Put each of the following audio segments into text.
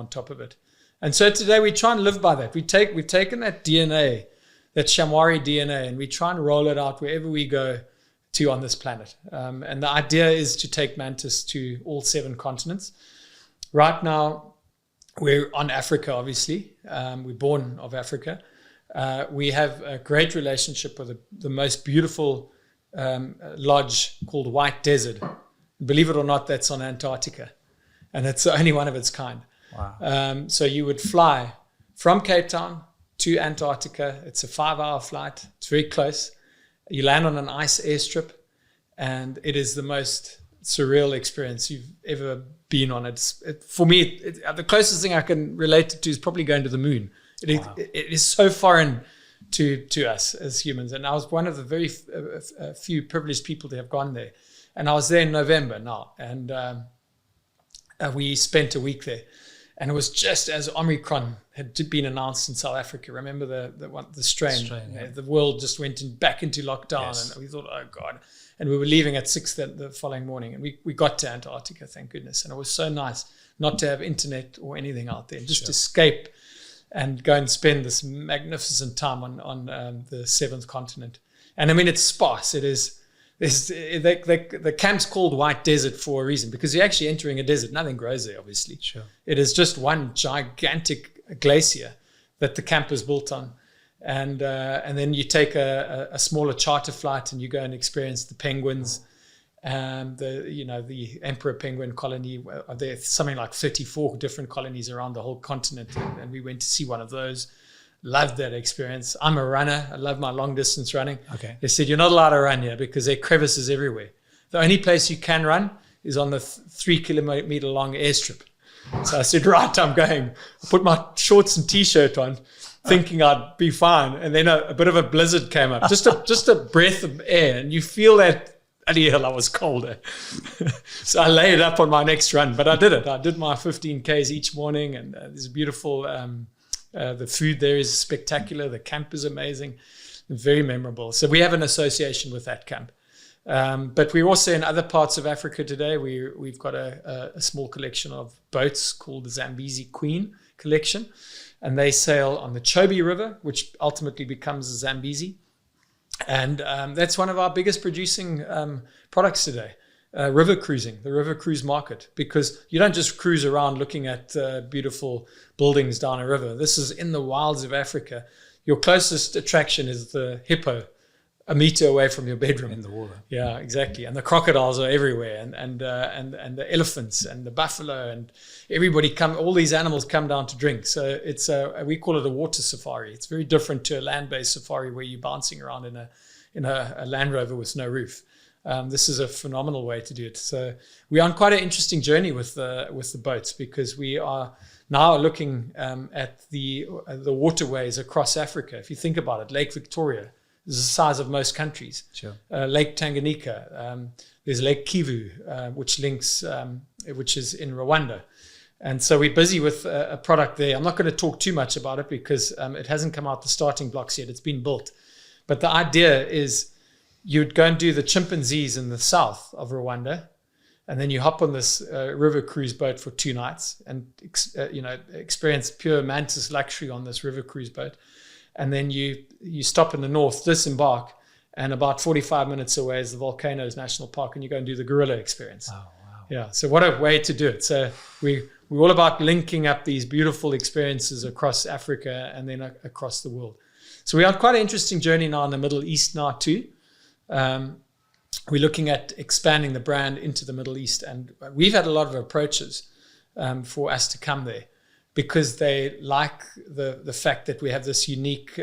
on top of it. And so today we try and live by that. We've taken that DNA, that Shamwari DNA, and we try and roll it out wherever we go to on this planet. And the idea is to take Mantis to all 7 continents. Right now, we're on Africa, obviously. We're born of Africa. We have a great relationship with the most beautiful lodge called White Desert. Believe it or not, that's on Antarctica. And it's the only one of its kind. Wow. So you would fly from Cape Town to Antarctica. It's a 5-hour flight. It's very close. You land on an ice airstrip, and it is the most surreal experience you've ever been on. For me, the closest thing I can relate it to is probably going to the moon. It is so foreign to us as humans. And I was one of the very few privileged people to have gone there. And I was there in November now, and we spent a week there. And it was just as Omicron had been announced in South Africa. Remember the strain? Yeah. The world just went back into lockdown, yes. And we thought, oh God. And we were leaving at 6 the following morning. And we got to Antarctica, thank goodness. And it was so nice not to have internet or anything out there. Just escape and go and spend this magnificent time on the 7th continent. And I mean, it's sparse. It is. The camp's called White Desert for a reason, because you're actually entering a desert. Nothing grows there, obviously. Sure. It is just one gigantic glacier that the camp is built on. And then you take a smaller charter flight and you go and experience the penguins, the emperor penguin colony. There's something like 34 different colonies around the whole continent, and we went to see one of those. Loved that experience. I'm a runner. I love my long distance running. Okay. They said, you're not allowed to run here because there are crevices everywhere. The only place you can run is on the 3 kilometer long airstrip. So I said, right, I'm going. I put my shorts and t-shirt on, thinking I'd be fine. And then a bit of a blizzard came up, just a breath of air. And you feel that, bloody hell, I was colder. So I laid up on my next run, but I did it. I did my 15 Ks each morning, and there's a beautiful, the food there is spectacular. The camp is amazing, very memorable. So we have an association with that camp. But we're also in other parts of Africa today. We've got a small collection of boats called the Zambezi Queen Collection. And they sail on the Chobe River, which ultimately becomes the Zambezi. And that's one of our biggest producing products today, river cruising, the river cruise market, because you don't just cruise around looking at beautiful buildings down a river. This is in the wilds of Africa. Your closest attraction is the hippo, a meter away from your bedroom. In the water. Yeah, exactly. And the crocodiles are everywhere, and the elephants and the buffalo, and all these animals come down to drink. So it's we call it a water safari. It's very different to a land-based safari where you're bouncing around in a Land Rover with no roof. This is a phenomenal way to do it. So we're on quite an interesting journey with the boats, because we are now looking at the waterways across Africa. If you think about it, Lake Victoria is the size of most countries. Sure. Lake Tanganyika, there's Lake Kivu, which is in Rwanda. And so we're busy with a product there. I'm not going to talk too much about it because it hasn't come out the starting blocks yet. It's been built. But the idea is you'd go and do the chimpanzees in the south of Rwanda, and then you hop on this river cruise boat for 2 nights and experience pure Mantis luxury on this river cruise boat. And then you stop in the north, disembark, and about 45 minutes away is the Volcanoes National Park, and you go and do the gorilla experience. Oh, wow. Yeah, so what a way to do it. So we're all about linking up these beautiful experiences across Africa and then across the world. So we're on quite an interesting journey now in the Middle East now too. We're looking at expanding the brand into the Middle East, and we've had a lot of approaches for us to come there, because they like the fact that we have this unique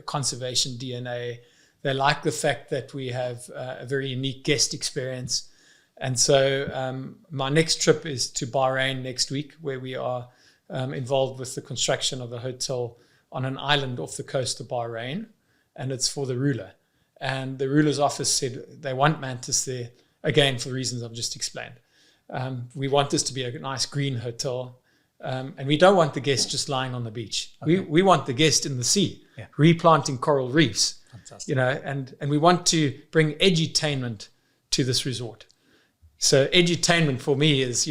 conservation DNA. They like the fact that we have a very unique guest experience. And so my next trip is to Bahrain next week, where we are involved with the construction of a hotel on an island off the coast of Bahrain, and it's for the ruler. And the ruler's office said they want Mantis there, again, for reasons I've just explained. We want this to be a nice green hotel. And we don't want the guest just lying on the beach. Okay. We want the guest in the sea, replanting coral reefs. Fantastic. And we want to bring edutainment to this resort. So edutainment for me is,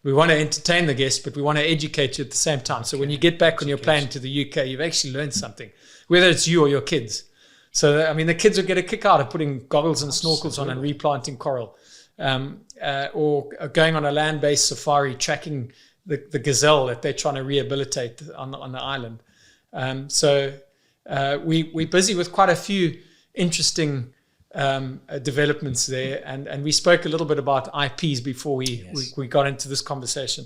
we want to entertain the guest, but we want to educate you at the same time. So when you get back on your plane to the UK, you've actually learned something, whether it's you or your kids. So, I mean, the kids will get a kick out of putting goggles and snorkels on and replanting coral, or going on a land-based safari, tracking the gazelle that they're trying to rehabilitate on the island. We're busy with quite a few interesting developments there, and we spoke a little bit about IPs before we got into this conversation.